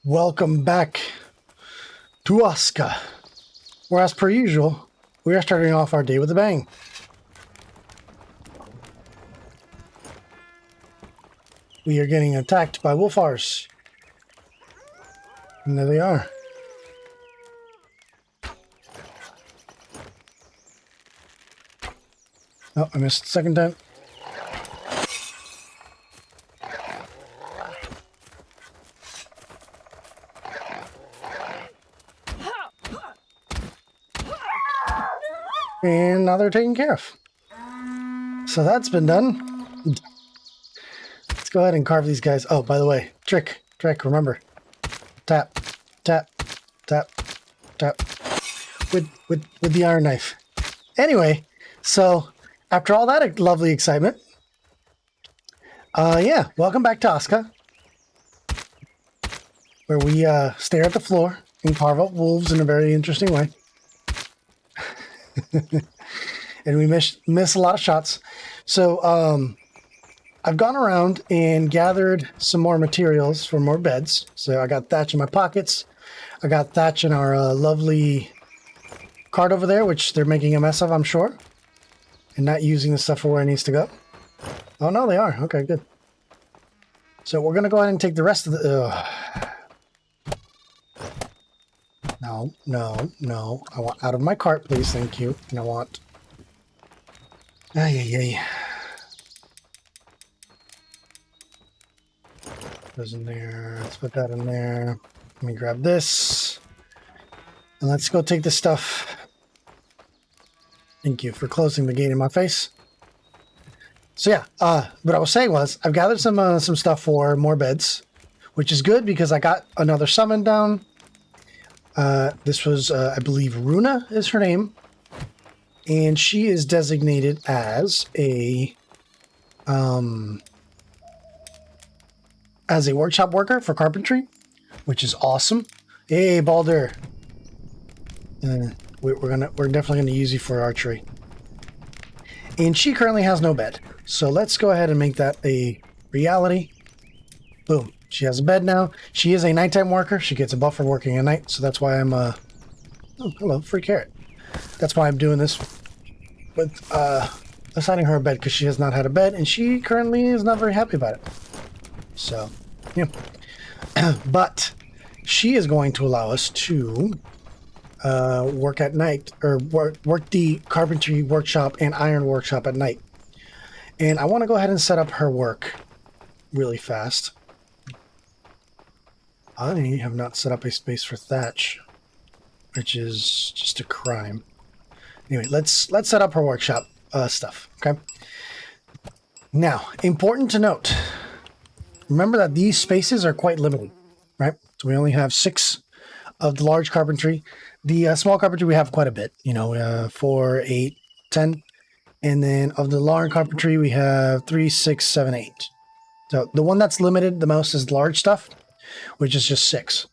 Welcome back to Aska, where as per usual, we are starting off our day with a bang. We are getting attacked by wolfars. And there they are. Oh, I missed the second time. And now they're taken care of. So that's been done. Let's go ahead and carve these guys. Oh, by the way, trick, remember. Tap, tap, tap, tap. With the iron knife. Anyway, so after all that lovely excitement, yeah, welcome back to Aska, where we stare at the floor and carve up wolves in a very interesting way. And we miss a lot of shots. So I've gone around and gathered some more materials for more beds. So I got thatch in my pockets. I got thatch in our lovely cart over there, which they're making a mess of, I'm sure. And not using the stuff for where it needs to go. Oh, no, they are. Okay, good. So we're going to go ahead and take the rest of the... No. I want out of my cart, please. Thank you. And I want... Ay. Goes in there. Let's put that in there. Let me grab this. And let's go take this stuff. Thank you for closing the gate in my face. So yeah, what I was saying was I've gathered some stuff for more beds, which is good because I got another summon down. This was, I believe, Runa is her name, and she is designated as a workshop worker for carpentry, which is awesome. Hey, Balder. We're definitely gonna use you for archery. And she currently has no bed, so let's go ahead and make that a reality. Boom. She has a bed now. She is a nighttime worker. She gets a buff for working at night, so that's why I'm oh, hello, free carrot. That's why I'm doing this with assigning her a bed, because she has not had a bed, and she currently is not very happy about it. So, yeah. But she is going to allow us to work at night, or work the carpentry workshop and iron workshop at night. And I want to go ahead and set up her work really fast. I have not set up a space for thatch, which is just a crime. Anyway, let's set up her workshop stuff, okay? Now, important to note, remember that these spaces are quite limited, right? So we only have 6 of the large carpentry. The small carpentry we have quite a bit, 4, 8, 10. And then of the large carpentry we have 3, 6, 7, 8. So the one that's limited the most is large stuff, which is just 6.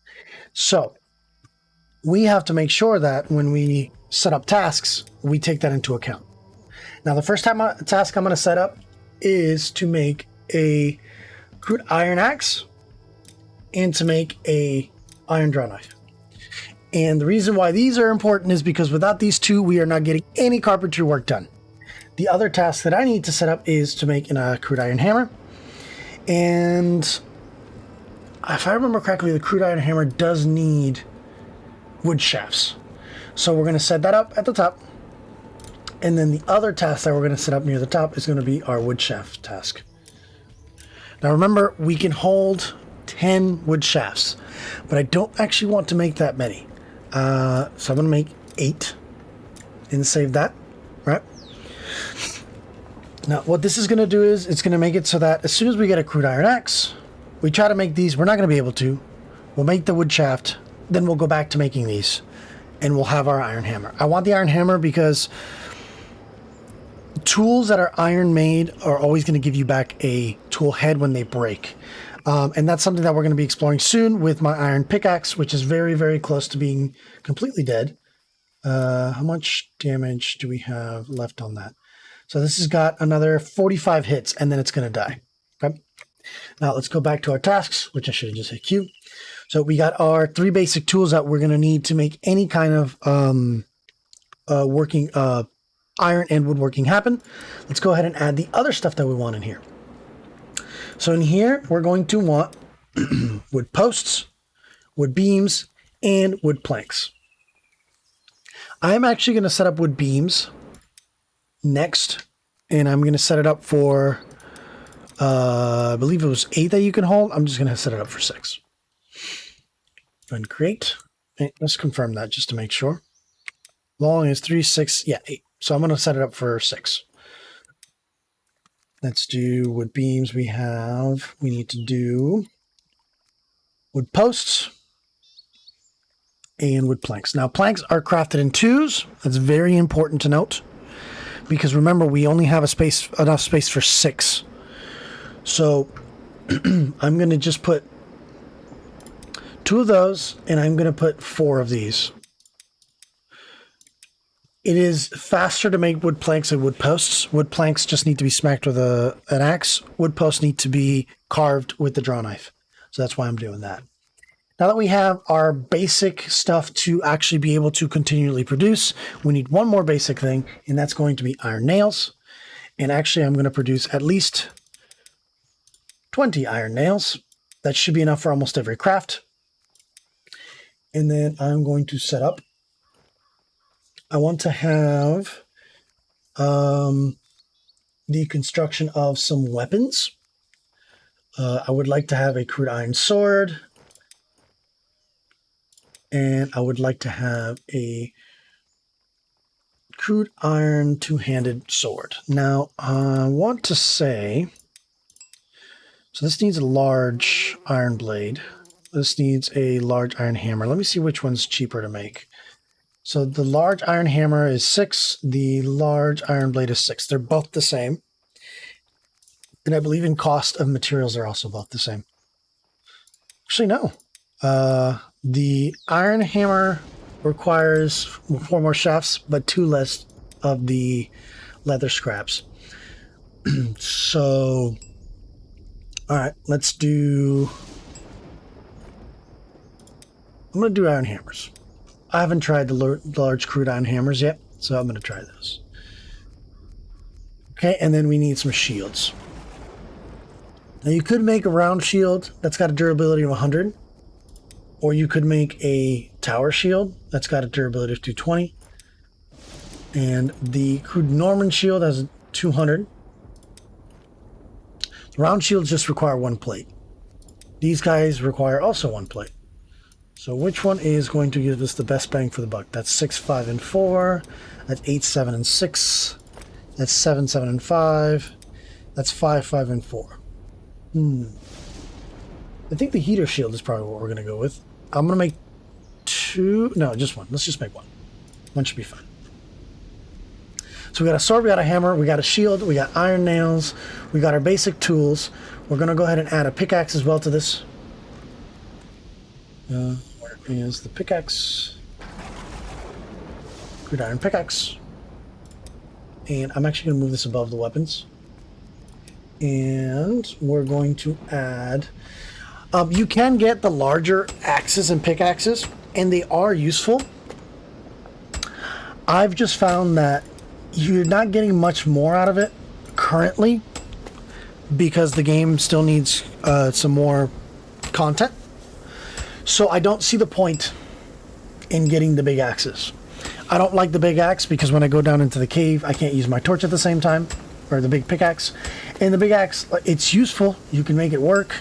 So we have to make sure that when we set up tasks, we take that into account. Now, the first task I'm going to set up is to make a crude iron axe and to make a iron draw knife. And the reason why these are important is because without these two, we are not getting any carpentry work done. The other task that I need to set up is to make a crude iron hammer. And if I remember correctly, the crude iron hammer does need wood shafts. So we're going to set that up at the top. And then the other task that we're going to set up near the top is going to be our wood shaft task. Now remember, we can hold 10 wood shafts, but I don't actually want to make that many. So I'm going to make 8 and save that, right? Now what this is going to do is it's going to make it so that as soon as we get a crude iron axe, we try to make these. We're not going to be able to. We'll make the wood shaft, then we'll go back to making these, and we'll have our iron hammer. I want the iron hammer because tools that are iron made are always going to give you back a tool head when they break. And that's something that we're going to be exploring soon with my iron pickaxe, which is very, very close to being completely dead. How much damage do we have left on that? So this has got another 45 hits, and then it's going to die. Okay. Now let's go back to our tasks, which I should have just hit Q. So we got our 3 basic tools that we're going to need to make any kind of working iron and woodworking happen. Let's go ahead and add the other stuff that we want in here. So in here, we're going to want wood posts, wood beams, and wood planks. I'm actually going to set up wood beams next, and I'm going to set it up for, I believe it was 8 that you can hold. I'm just going to set it up for 6. Go ahead and create. Okay, let's confirm that just to make sure. Long is 3, 6, yeah, 8. So I'm going to set it up for 6. Let's do wood beams. We need to do wood posts and wood planks. Now, planks are crafted in 2s. That's very important to note because remember, we only have enough space for 6. So I'm going to just put 2 of those, and I'm going to put 4 of these. It is faster to make wood planks and wood posts. Wood planks just need to be smacked with an axe. Wood posts need to be carved with the draw knife. So that's why I'm doing that. Now that we have our basic stuff to actually be able to continually produce, we need one more basic thing, and that's going to be iron nails. And actually, I'm going to produce at least 20 iron nails. That should be enough for almost every craft. And then I'm going to set up. I want to have the construction of some weapons. I would like to have a crude iron sword. And I would like to have a crude iron two-handed sword. Now, I want to say, so this needs a large iron blade. This needs a large iron hammer. Let me see which one's cheaper to make. So the large iron hammer is 6. The large iron blade is 6. They're both the same. And I believe in cost of materials, they're also both the same. Actually, no. The iron hammer requires 4 more shafts, but 2 less of the leather scraps. So, all right, let's do... I'm going to do iron hammers. I haven't tried the large crude iron hammers yet, so I'm going to try those. Okay, and then we need some shields. Now you could make a round shield that's got a durability of 100, or you could make a tower shield that's got a durability of 220, and the crude Norman shield has 200. The round shields just require 1 plate. These guys require also 1 plate. So which one is going to give us the best bang for the buck? That's 6, 5, and 4. That's 8, 7, and 6. That's 7, 7, and 5. That's 5, 5, and 4. I think the heater shield is probably what we're going to go with. I'm going to make 2. No, just 1. Let's just make 1. 1 should be fine. So we got a sword, we got a hammer, we got a shield, we got iron nails, we got our basic tools. We're going to go ahead and add a pickaxe as well to this. Where is the pickaxe? Crude iron pickaxe. And I'm actually going to move this above the weapons. And we're going to add... you can get the larger axes and pickaxes, and they are useful. I've just found that you're not getting much more out of it currently because the game still needs some more content. So I don't see the point in getting the big axes. I don't like the big axe because when I go down into the cave, I can't use my torch at the same time, or the big pickaxe. And the big axe, it's useful. You can make it work,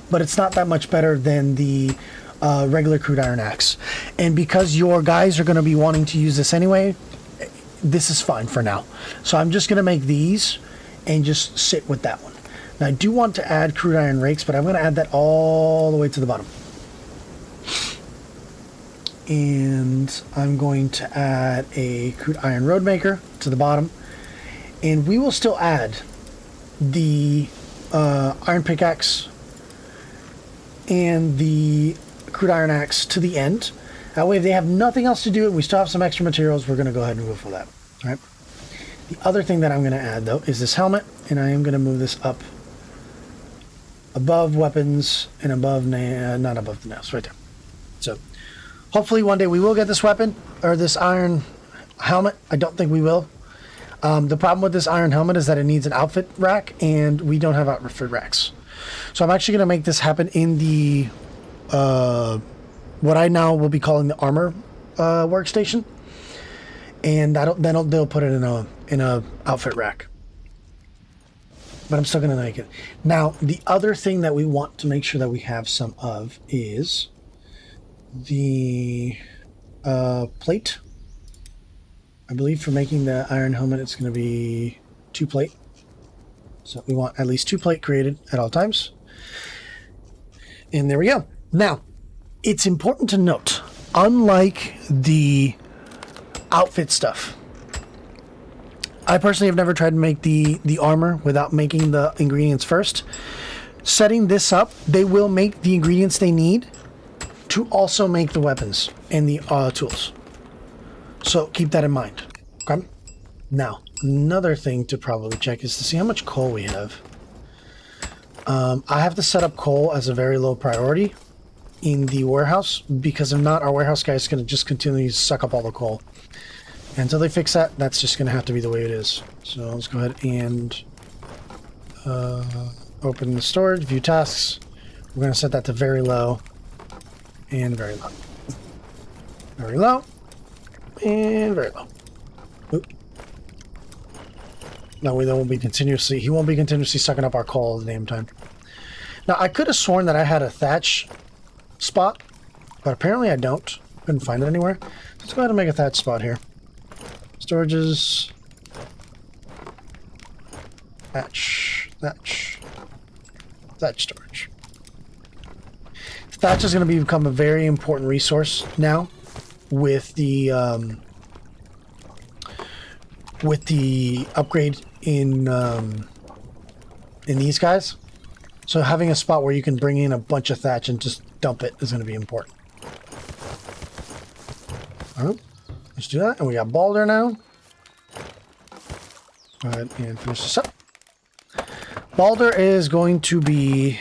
but it's not that much better than the regular crude iron axe. And because your guys are going to be wanting to use this anyway, this is fine for now. So I'm just going to make these and just sit with that one. Now I do want to add crude iron rakes, but I'm going to add that all the way to the bottom. And I'm going to add a crude iron road maker to the bottom. And we will still add the iron pickaxe and the crude iron axe to the end. That way, if they have nothing else to do and we still have some extra materials, we're going to go ahead and move for that. All right. The other thing that I'm going to add, though, is this helmet. And I am going to move this up above weapons and above, not above the nails, right there. So hopefully one day we will get this weapon or this iron helmet. I don't think we will. The problem with this iron helmet is that it needs an outfit rack, and we don't have outfit racks. So I'm actually going to make this happen in the what I now will be calling the armor workstation, and then they'll put it in a outfit rack. But I'm still going to make it. Now, the other thing that we want to make sure that we have some of is the plate. I believe for making the iron helmet, it's going to be 2 plate. So we want at least 2 plate created at all times. And there we go. Now, it's important to note, unlike the outfit stuff, I personally have never tried to make the armor without making the ingredients first. Setting this up, they will make the ingredients they need to also make the weapons and the tools. So keep that in mind. Okay. Now, another thing to probably check is to see how much coal we have. I have to set up coal as a very low priority in the warehouse, because if not, our warehouse guy is going to just continually suck up all the coal. Until they fix that, that's just going to have to be the way it is. So let's go ahead and open the storage, view tasks. We're going to set that to very low and very low. Very low and very low. Oop. No, he won't be continuously sucking up our coal all the damn time. Now, I could have sworn that I had a thatch spot, but apparently I don't. Couldn't find it anywhere. Let's go ahead and make a thatch spot here. Storages. Thatch storage. Thatch is going to become a very important resource now with the upgrade in these guys. So having a spot where you can bring in a bunch of thatch and just dump it is going to be important. All right, let's do that. And we got Balder now. Go ahead and finish this up. Balder is going to be...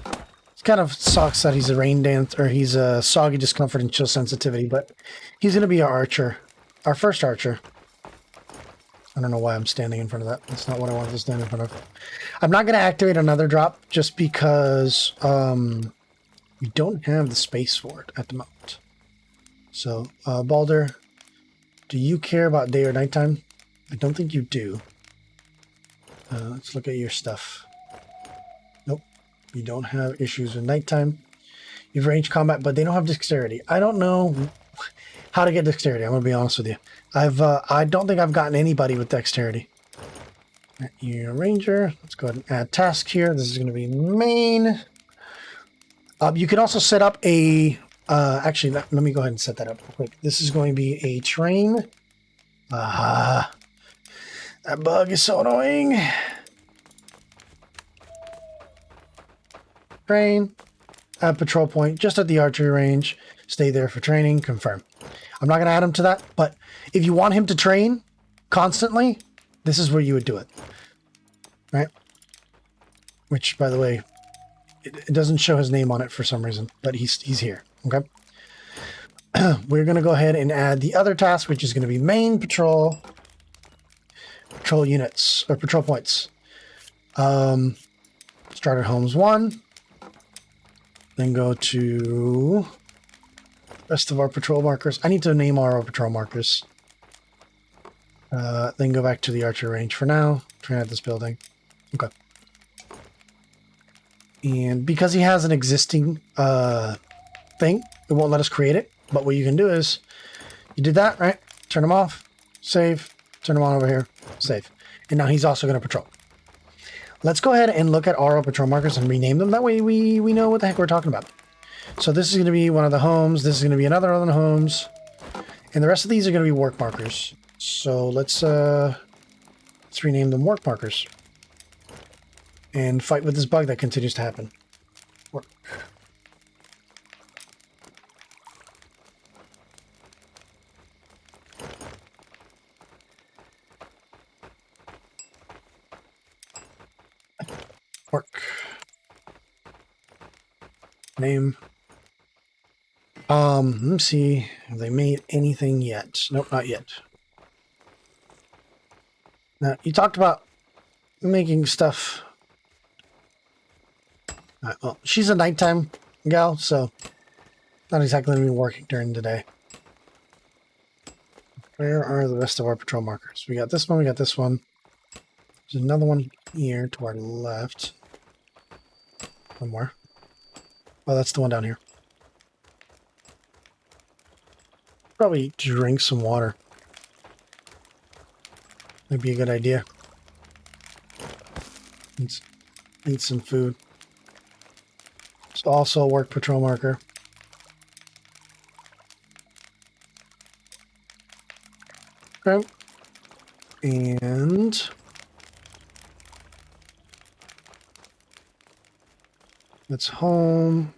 It kind of sucks that he's a rain dance, or he's a soggy discomfort and chill sensitivity, but he's going to be our archer. Our first archer. I don't know why I'm standing in front of that. That's not what I wanted to stand in front of. I'm not going to activate another drop just because we don't have the space for it at the moment. So, Balder, do you care about day or nighttime? I don't think you do. Let's look at your stuff. Nope. You don't have issues with nighttime. You've ranged combat, but they don't have dexterity. I don't know how to get dexterity. I'm going to be honest with you. I don't think I've gotten anybody with dexterity. You're a ranger. Let's go ahead and add task here. This is going to be main. You can also set up a... actually, let me go ahead and set that up real quick. This is going to be a train. That bug is so annoying. Train. Add patrol point just at the archery range. Stay there for training. Confirm. I'm not going to add him to that, but if you want him to train constantly, this is where you would do it. Right? Which, by the way, it doesn't show his name on it for some reason, but he's here. Okay? We're going to go ahead and add the other task, which is going to be main patrol units, or patrol points. Start at homes 1. Then go to rest of our patrol markers. I need to name our patrol markers. Then go back to the archer range for now. Train at this building. Okay. And because he has an existing thing, it won't let us create it. But what you can do is, you did that, right? Turn him off, save, turn him on over here, save. And now he's also going to patrol. Let's go ahead and look at our patrol markers and rename them. That way we know what the heck we're talking about. So this is going to be one of the homes. This is going to be another one of the homes. And the rest of these are going to be work markers. So let's rename them work markers. And fight with this bug that continues to happen. Work. Work. Name. Let me see. Have they made anything yet? Nope, not yet. Now, you talked about making stuff. Well, she's a nighttime gal, so not exactly going to be working during the day. Where are the rest of our patrol markers? We got this one, we got this one. There's another one here to our left. One more. Oh, that's the one down here. Probably drink some water. Might be a good idea. Eat some food. It's also a work patrol marker. Okay. And that's home.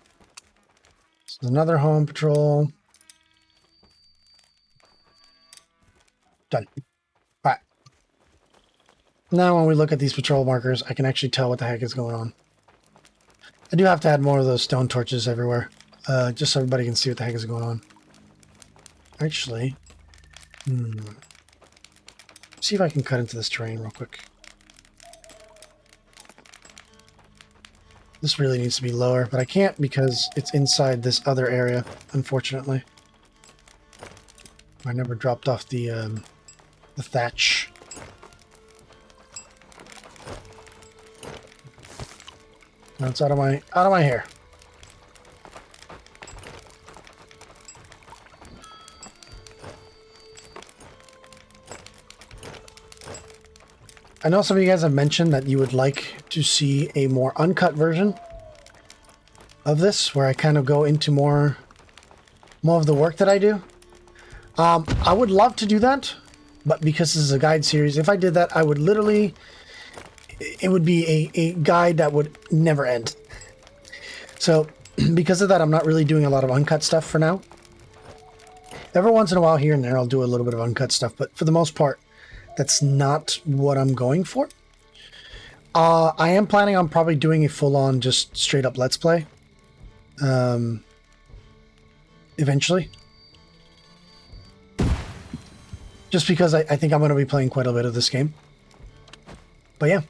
This is another home patrol. Done. All right. Now when we look at these patrol markers, I can actually tell what the heck is going on. I do have to add more of those stone torches everywhere, just so everybody can see what the heck is going on. Actually, see if I can cut into this terrain real quick. This really needs to be lower, but I can't because it's inside this other area, unfortunately. I never dropped off the thatch. Now it's out of my hair. I know some of you guys have mentioned that you would like to see a more uncut version of this, where I kind of go into more of the work that I do. I would love to do that, but because this is a guide series, if I did that, I would literally, it would be a guide that would never end. So because of that, I'm not really doing a lot of uncut stuff for now. Every once in a while here and there, I'll do a little bit of uncut stuff, but for the most part, that's not what I'm going for. I am planning on probably doing a full-on, just straight-up Let's Play. Eventually. Just because I think I'm going to be playing quite a bit of this game. But yeah.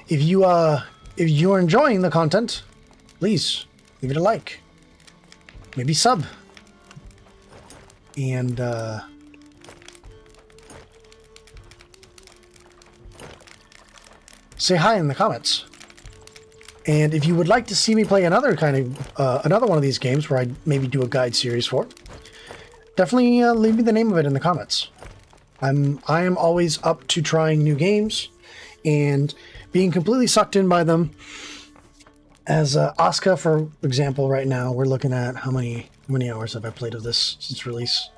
If you're enjoying the content, please leave it a like. Maybe sub. And, say hi in the comments. And if you would like to see me play another another one of these games where I maybe do a guide series for, definitely leave me the name of it in the comments. I am always up to trying new games and being completely sucked in by them. As Aska, for example, right now we're looking at how many hours have I played of this since release?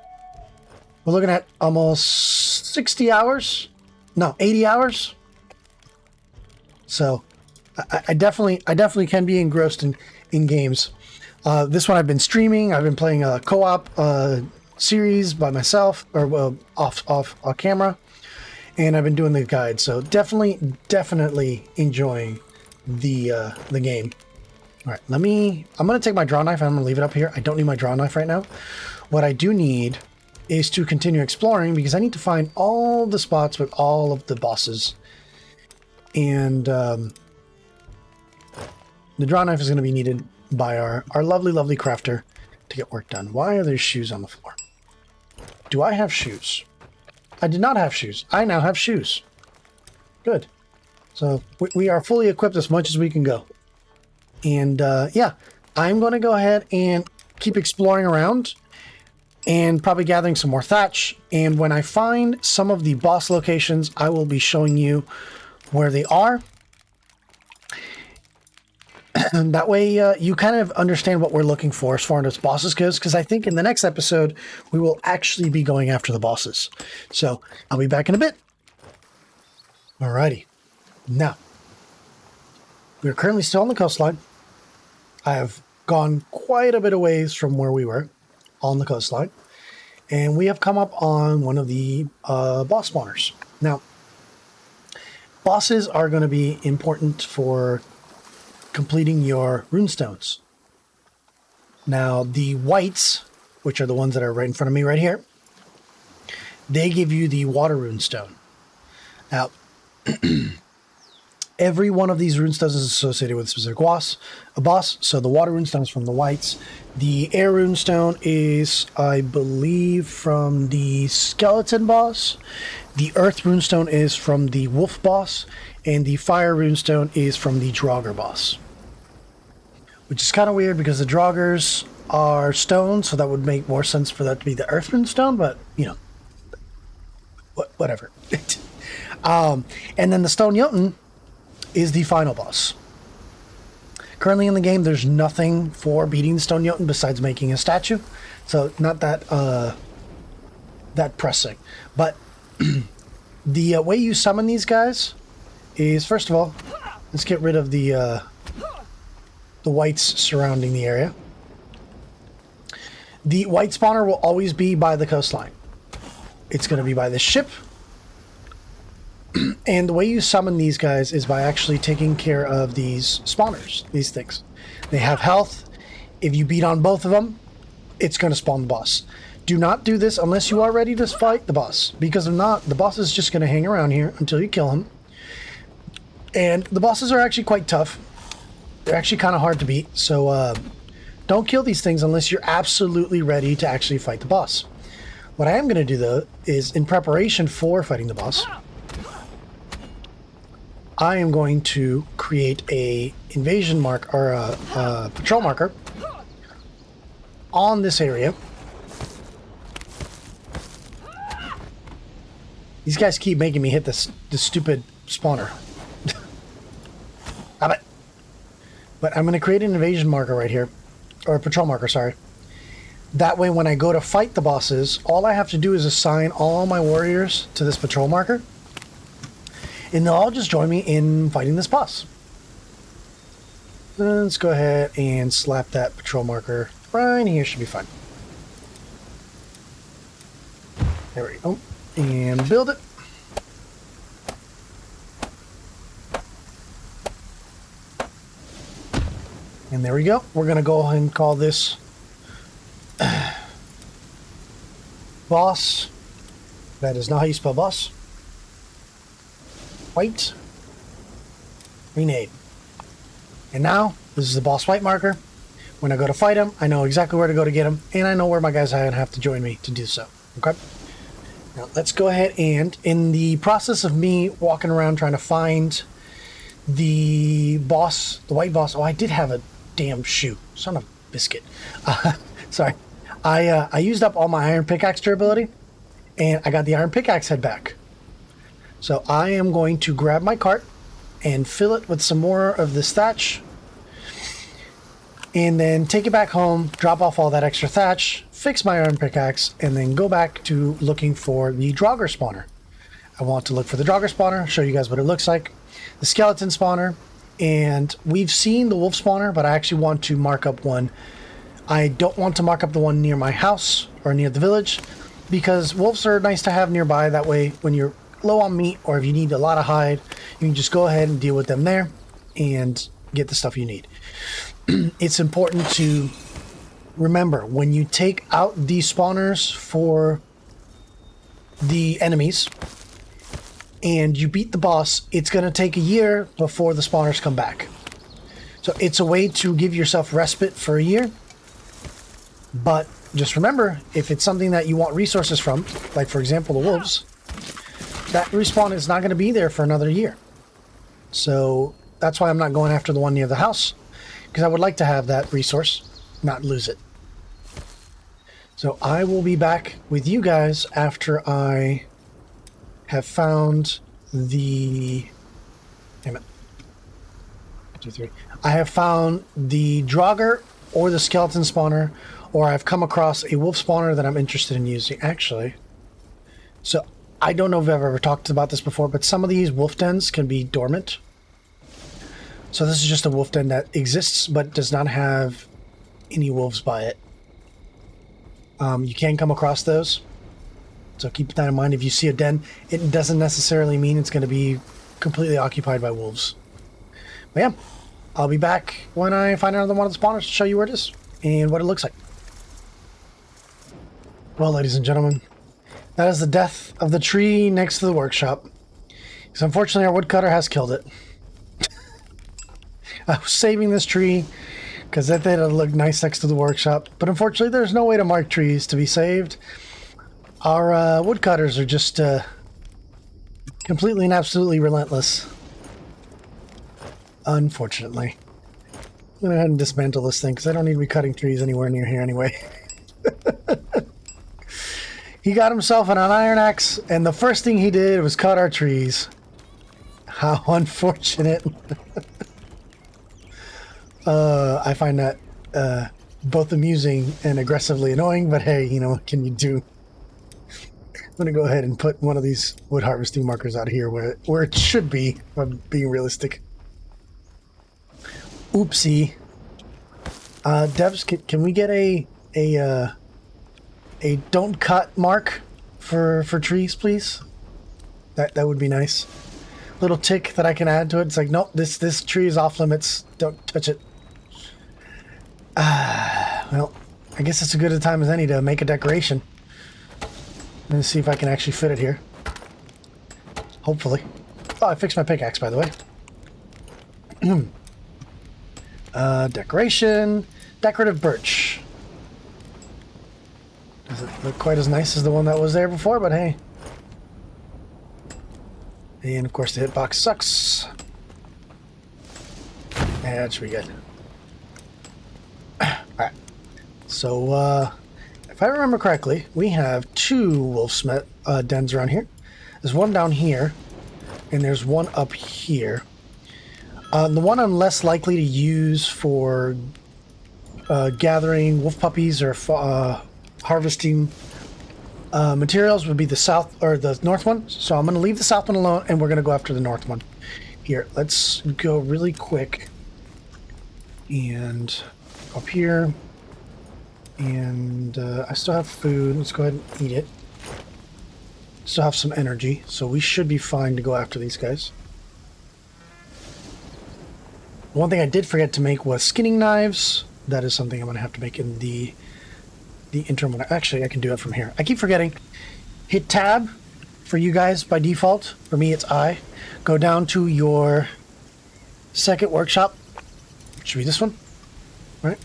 We're looking at almost 60 hours. No, 80 hours. So I definitely can be engrossed in games. This one I've been streaming. I've been playing a co-op series by myself, or off camera, and I've been doing the guide. So definitely enjoying the game. All right, I'm gonna take my draw knife and I'm gonna leave it up here. I don't need my draw knife right now. What I do need is to continue exploring, because I need to find all the spots with all of the bosses. And the draw knife is going to be needed by our lovely crafter to get work done. Why are there shoes on the floor? Do I have shoes? I did not have shoes. I now have shoes. Good. So we are fully equipped as much as we can go. And yeah, I'm going to go ahead and keep exploring around and probably gathering some more thatch. And when I find some of the boss locations, I will be showing you where they are. And that way you kind of understand what we're looking for as far as bosses goes, because I think in the next episode we will actually be going after the bosses. So I'll be back in a bit. Alrighty. Now, we're currently still on the coastline. I have gone quite a bit of ways from where we were on the coastline, and we have come up on one of the boss spawners. Now, bosses are going to be important for completing your runestones. Now, the whites, which are the ones that are right in front of me right here, they give you the water rune stone. Now, every one of these rune stones is associated with a specific boss. So the water rune stone is from the whites. The air rune stone is, I believe, from the skeleton boss. The earth rune stone is from the wolf boss. And the fire rune stone is from the Draugr boss. Which is kind of weird because the Draugrs are stone, so that would make more sense for that to be the earth rune stone, but, you know, whatever. And then the stone Jotun is the final boss. Currently in the game, there's nothing for beating the stone Jotun besides making a statue, so not that that pressing. But the way you summon these guys is, first of all, let's get rid of the whites surrounding the area. The white spawner will always be by the coastline. It's going to be by the ship. And the way you summon these guys is by actually taking care of these spawners, these things. They have health. If you beat on both of them, it's going to spawn the boss. Do not do this unless you are ready to fight the boss, because if not, the boss is just going to hang around here until you kill him. And the bosses are actually quite tough. They're actually kind of hard to beat, so don't kill these things unless you're absolutely ready to actually fight the boss. What I am going to do, though, is in preparation for fighting the boss, I am going to create a invasion mark or a patrol marker on this area. These guys keep making me hit this stupid spawner. But I'm going to create an invasion marker right here. Or a patrol marker, sorry. That way when I go to fight the bosses, all I have to do is assign all my warriors to this patrol marker. And they'll all just join me in fighting this boss. Let's go ahead and slap that patrol marker right here. Should be fine. There we go. And build it. And there we go. We're going to go ahead and call this boss. That is not how you spell boss. White. Rename. And now, this is the boss white marker. When I go to fight him, I know exactly where to go to get him. And I know where my guys have to join me to do so. Okay? Now, let's go ahead and, in the process of me walking around trying to find the boss, the white boss. Oh, I did have a damn shoe. Son of a biscuit. Sorry. I used up all my iron pickaxe durability, and I got the iron pickaxe head back. So I am going to grab my cart and fill it with some more of this thatch, and then take it back home, drop off all that extra thatch, fix my iron pickaxe, and then go back to looking for the Draugr spawner. I want to look for the Draugr spawner, show you guys what it looks like, the skeleton spawner, and we've seen the wolf spawner, but I actually want to mark up one. I don't want to mark up the one near my house or near the village, because wolves are nice to have nearby. That way, when you're low on meat or if you need a lot of hide, you can just go ahead and deal with them there and get the stuff you need. It's important to remember, when you take out these spawners for the enemies and you beat the boss, it's going to take a year before the spawners come back. So it's a way to give yourself respite for a year. But just remember, if it's something that you want resources from, like for example the wolves, that respawn is not going to be there for another year. So that's why I'm not going after the one near the house, because I would like to have that resource, not lose it. So I will be back with you guys after I have found the... Damn it. 2, 3. I have found the Draugr or the skeleton spawner, or I've come across a wolf spawner that I'm interested in using. Actually, so I don't know if I've ever talked about this before, but some of these wolf dens can be dormant. So this is just a wolf den that exists, but does not have any wolves by it. You can come across those. So keep that in mind. If you see a den, it doesn't necessarily mean it's going to be completely occupied by wolves. But yeah, I'll be back when I find another one of the spawners to show you where it is. and what it looks like. Well, ladies and gentlemen, that is the death of the tree next to the workshop. Because unfortunately, our woodcutter has killed it. I was saving this tree because that thing would look nice next to the workshop. But unfortunately, there's no way to mark trees to be saved. Our woodcutters are just completely and absolutely relentless. Unfortunately. I'm going to go ahead and dismantle this thing because I don't need to be cutting trees anywhere near here anyway. He got himself an iron axe, and the first thing he did was cut our trees. How unfortunate. I find that both amusing and aggressively annoying, but hey, you know, what can you do? I'm going to go ahead and put one of these wood harvesting markers out here where it should be, if I'm being realistic. Oopsie. Devs, can we get a don't cut mark for trees, please? That would be nice. Little tick that I can add to it. It's like, nope, this tree is off limits. Don't touch it. Well, I guess it's as good a time as any to make a decoration. Let's see if I can actually fit it here. Hopefully. Oh, I fixed my pickaxe, by the way. Decoration. Decorative birch. Doesn't look quite as nice as the one that was there before, but hey. And of course the hitbox sucks. Yeah, that should be good. Alright. So, if I remember correctly, we have 2 wolf dens around here. There's one down here, and there's one up here. The one I'm less likely to use for gathering wolf puppies or harvesting materials would be the south or the north one. So I'm going to leave the south one alone, and we're going to go after the north one. Here, let's go really quick and up here. And I still have food. Let's go ahead and eat it. Still have some energy, so we should be fine to go after these guys. One thing I did forget to make was skinning knives. That is something I'm going to have to make in the interim. Actually, I can do it from here. I keep forgetting. Hit tab for you guys by default. For me, it's I. Go down to your second workshop. Should be this one, right?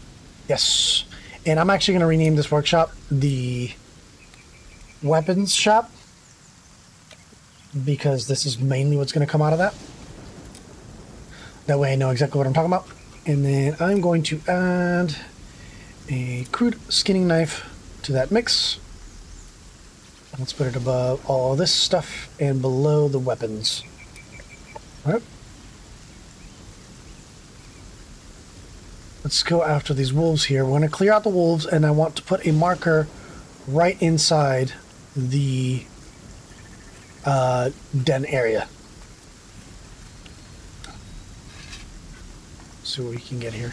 Yes. And I'm actually going to rename this workshop the weapons shop, because this is mainly what's going to come out of that. That way I know exactly what I'm talking about. And then I'm going to add a crude skinning knife to that mix. Let's put it above all this stuff and below the weapons. All right. Let's go after these wolves here. We're going to clear out the wolves, and I want to put a marker right inside the den area. See what we can get here.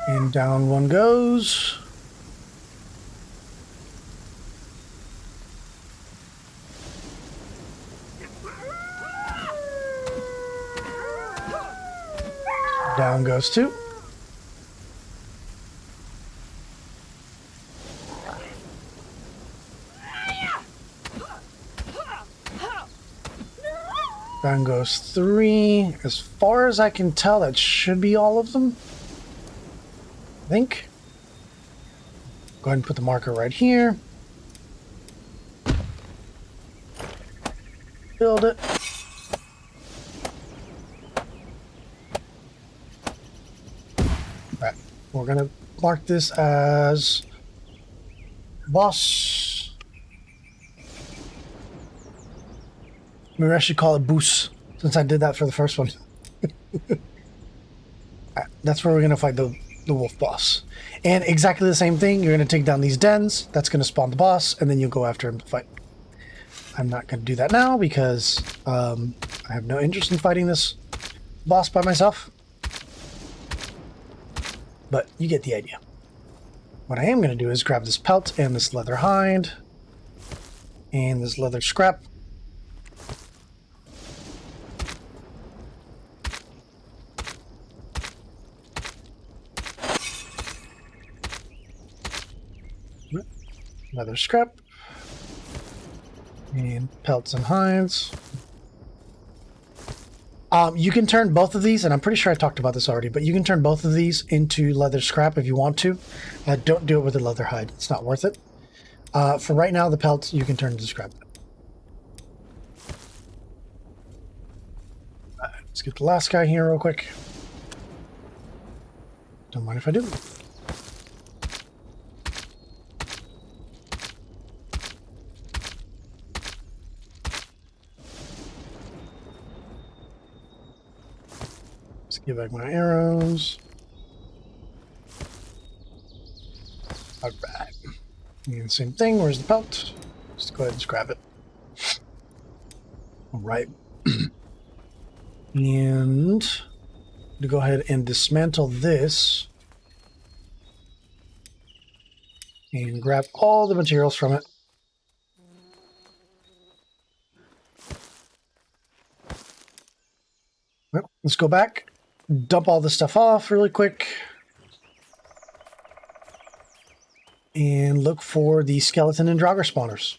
And down one goes. Down goes 2. Down goes 3. As far as I can tell, that should be all of them. I think. Go ahead and put the marker right here. Build it. Alright, we're gonna mark this as boss. Maybe I should call it Boos, since I did that for the first one. That's where we're gonna fight the wolf boss. And exactly the same thing, you're going to take down these dens, that's going to spawn the boss, and then you'll go after him to fight. I'm not going to do that now because I have no interest in fighting this boss by myself. But you get the idea. What I am going to do is grab this pelt and this leather hide and this leather scrap. Leather scrap and pelts and hides. You can turn both of these, and I'm pretty sure I talked about this already, but you can turn both of these into leather scrap if you want to. Don't do it with a leather hide. It's not worth it. For right now, the pelts you can turn into scrap. Let's get the last guy here real quick. Don't mind if I do. Let's get back my arrows. All right. And same thing. Where's the pelt? Just go ahead and scrap it. All right. And to go ahead and dismantle this and grab all the materials from it. Well, let's go back, dump all this stuff off really quick, and look for the skeleton and Draugr spawners.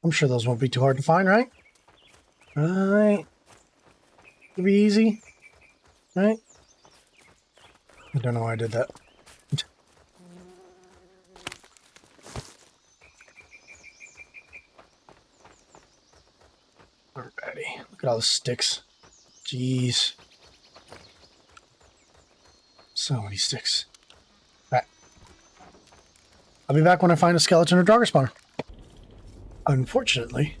I'm sure those won't be too hard to find, right? Right. It'll be easy, right? I don't know why I did that. Alrighty, look at all the sticks. Jeez. So many sticks. Alright. I'll be back when I find a skeleton or Draugr spawner. Unfortunately,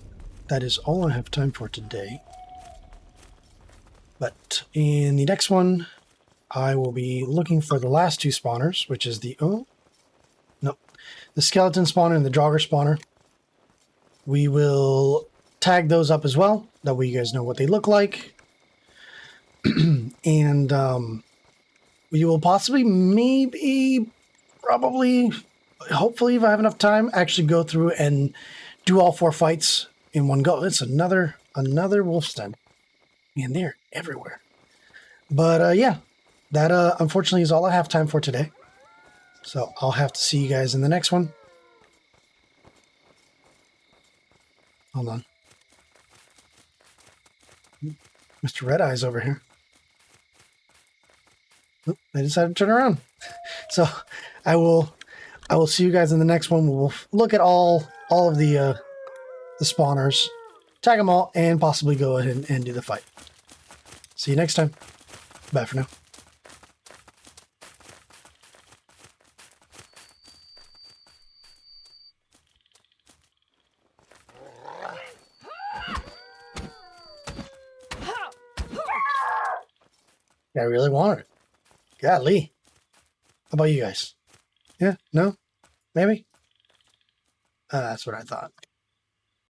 that is all I have time for today. But in the next one, I will be looking for the last two spawners, which is the skeleton spawner and the Draugr spawner. We will tag those up as well. That way you guys know what they look like. And we will possibly, probably, hopefully, if I have enough time, actually go through and do all 4 fights in one go. It's another wolf's den. Man, they're everywhere. But yeah, that unfortunately is all I have time for today. So I'll have to see you guys in the next one. Hold on. Mr. Red Eye's over here. Oop, they decided to turn around. So I will see you guys in the next one. We'll look at all of the spawners, tag them all, and possibly go ahead and do the fight. See you next time. Bye for now. I really wanted it. Golly. How about you guys? Yeah? No? Maybe? That's what I thought.